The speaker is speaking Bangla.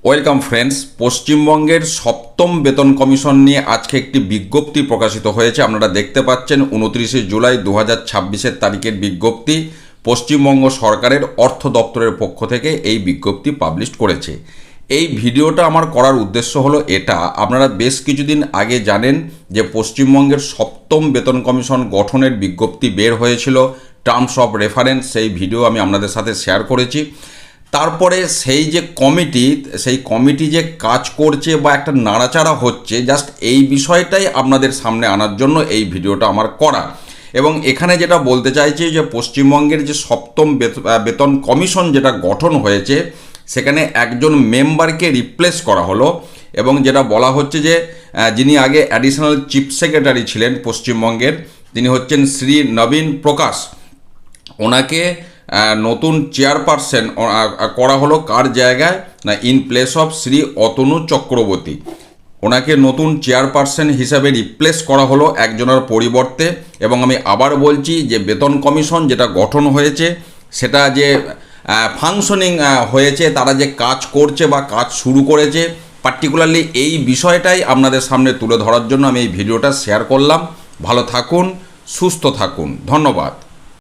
Welcome friends. পশ্চিমবঙ্গের সপ্তম বেতন কমিশন নিয়ে আজকে একটি বিজ্ঞপ্তি প্রকাশিত হয়েছে। আপনারা দেখতে পাচ্ছেন 29শে জুলাই 2026 তারিখের বিজ্ঞপ্তি। পশ্চিমবঙ্গ সরকারের অর্থ দপ্তরের পক্ষ থেকে এই বিজ্ঞপ্তি পাবলিশ করেছে। এই ভিডিওটা আমার করার উদ্দেশ্য হলো এটা, আপনারা বেশ কিছুদিন আগে জানেন যে পশ্চিমবঙ্গের সপ্তম বেতন কমিশন গঠনের বিজ্ঞপ্তি বের হয়েছিল, টার্মস অফ রেফারেন্স। সেই ভিডিও আমি আপনাদের সাথে শেয়ার করেছি। তারপরে সেই কমিটি যে কাজ করছে বা একটা নাড়াচাড়া হচ্ছে, জাস্ট এই বিষয়টাই আপনাদের সামনে আনার জন্য এই ভিডিওটা আমার করা। এবং এখানে যেটা বলতে চাইছি যে পশ্চিমবঙ্গের যে সপ্তম বেতন কমিশন যেটা গঠন হয়েছে, সেখানে একজন মেম্বারকে রিপ্লেস করা হলো। এবং যেটা বলা হচ্ছে যে যিনি আগে অ্যাডিশনাল চিফ সেক্রেটারি ছিলেন পশ্চিমবঙ্গের, তিনি হচ্ছেন শ্রী নবীন প্রকাশ। ওনাকে নতুন চেয়ারপারসন করা হলো। কার জায়গায়? না, in place of Shri Atanu Chakraborty. ওনাকে নতুন চেয়ারপারসন হিসাবে রিপ্লেস করা হলো একজনের পরিবর্তে। এবং আমি আবার বলছি যে বেতন কমিশন যেটা গঠন হয়েছে, সেটা যে ফাংশনিং হয়েছে, তারা যে কাজ করছে বা কাজ শুরু করেছে, পার্টিকুলারলি এই বিষয়টাই আপনাদের সামনে তুলে ধরার জন্য আমি এই ভিডিওটা শেয়ার করলাম। ভালো থাকুন, সুস্থ থাকুন, ধন্যবাদ।